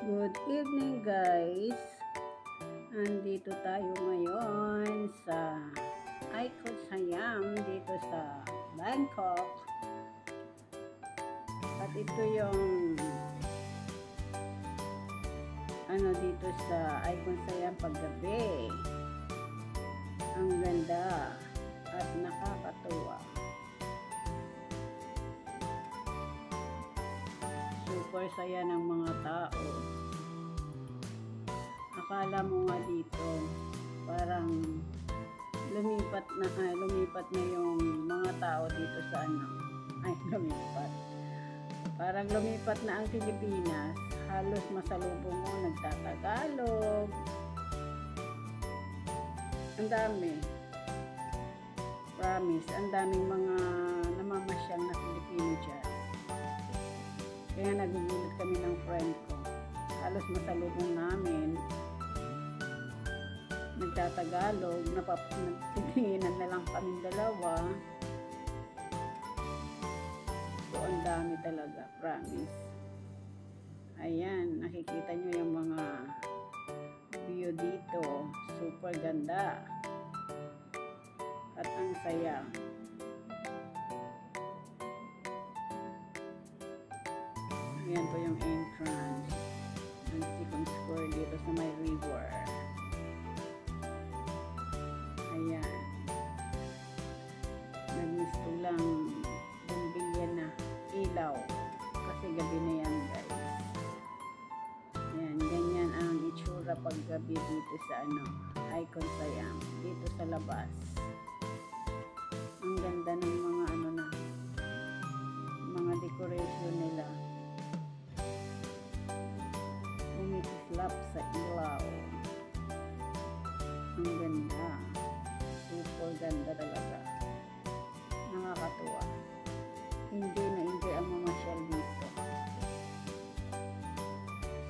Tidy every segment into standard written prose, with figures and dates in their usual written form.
Good evening guys! Andito tayo ngayon sa Icon Siam dito sa Bangkok. At ito yung dito sa Icon Siam paggabi. Ang ganda at nakakatuwa. Super saya ng mga tao. Akala mo nga dito parang lumipat na yung mga tao dito sa lumipat. Parang lumipat na ang Pilipinas. Halos masalubong mo nagtatagalog. Ang dami. Promise, ang daming mga namamasyal na Pilipino dyan. Kaya nagugulat kami ng friend ko. Halos masalubong namin. Nagtatagalog, nagtitinginan na lang kaming dalawa. So, ang dami talaga, promise. Ayan, nakikita nyo yung mga view dito. Super ganda. At ang saya. Ayan po yung entrance ng Second Square dito sa may river. Ayan. Nagmisto lang bumbilya na ilaw. Kasi gabi na yan guys. Ayan, ganyan ang itsura pag gabi dito sa Icon Siam. Dito sa labas. Ang ganda ng mga mga decoration nila. Umikislap sa ilaw. Ang ganda. Super ganda talaga. Nakakatuwa. Enjoy na enjoy ang mamasyal dito.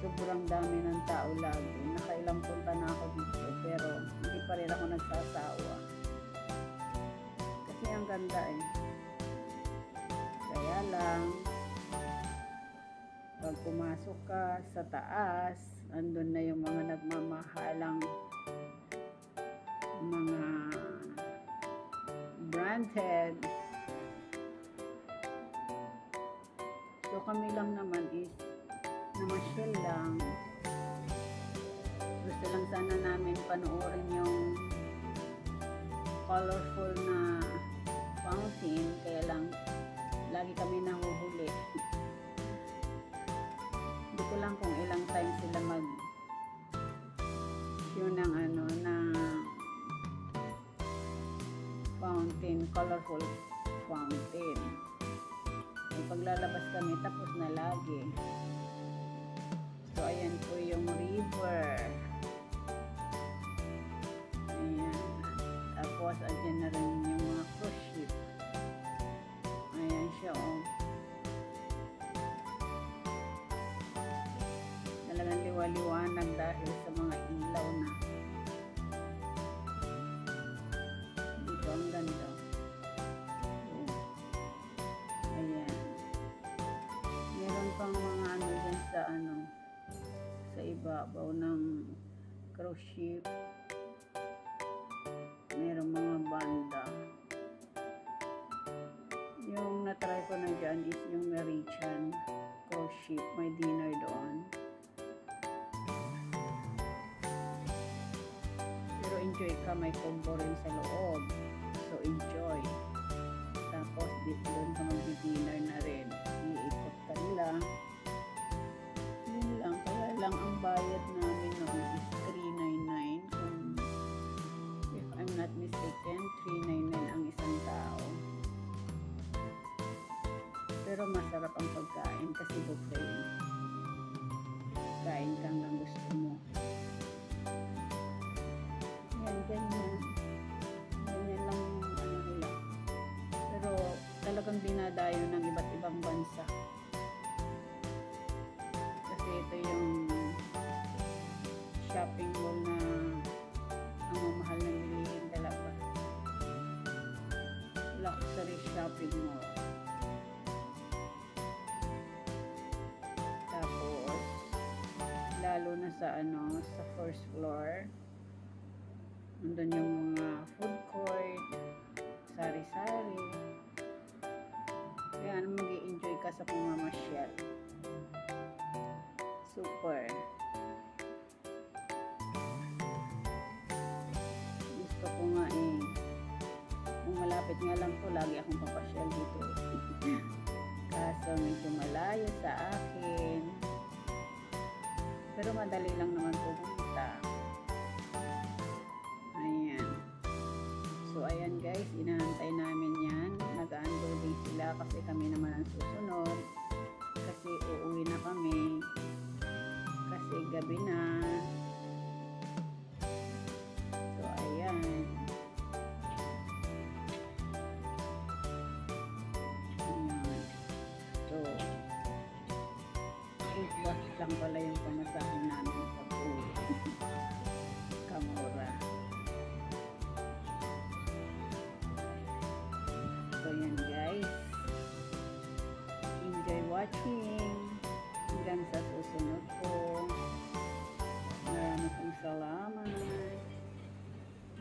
Sobrang dami ng tao lagi. Nakailang punta na ako dito pero hindi pa rin ako nagsasawa. Kasi ang ganda eh. Kaya lang pag pumasok ka sa taas, andun na yung mga nagmamahalang mga branded. So kami lang naman is namasyal lang. Gusto lang sana namin panoorin yung colorful na fountain, kaya lang lagi kami nahuhuli. Hindi ko lang kung ilang times sila show ng na fountain, colorful fountain. Ay paglalabas kami tapos na lagi. So ayan po yung river. Ayan. Tapos andyan na rin yung mga cruise ship. Ayan siya oh. Talagang liwaliwanag dahil sa mga ilaw na. Dito ang ganda. Ayan. Meron pang mga dyan sa ibabaw ng cruise ship. Merong mga banda. Yung natry ko na dyan is yung Merichan cruise ship. May dinner doon. Pero enjoy ka. May combo rin sa loob. So enjoy. Tapos doon ka mag-dinner na rin. Iikot ka nila. Yun lang. Kaya lang ang bayad namin noon is $399. If I'm not mistaken, $399 ang isang tao. Pero masarap ang pagkain kasi buffet. Kain ka hanggang gusto mo. Yan, ganyan. Ganyan lang yung nila. Pero talagang dinadayo ng iba't ibang bansa. Kasi ito yung shopping mall na ang mamahal ng bilihin talaga. Luxury shopping mall. Tapos lalo na sa sa first floor. Nandun yung mga food court, sari-sari. Kaya mag-i-enjoy ka sa pamamasyal. Super. Gusto ko nga kung malapit nga lang to, lagi akong papasyal dito. Kaso medyo malayo sa akin. Pero madali lang naman pumunta. Ayan. So, ayan guys, inahantay namin yan. Nag-unloading sila kasi kami naman ang susunod. Kasi uuwi na kami. Kasi gabi na. So, ayan. So, 8 bucks lang pala yung pamasahin namin pag-uwi. Kamura. So, yan guys. Enjoy watching. Hanggang sa susunod po. Maraming salamat.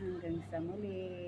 Hanggang sa muli.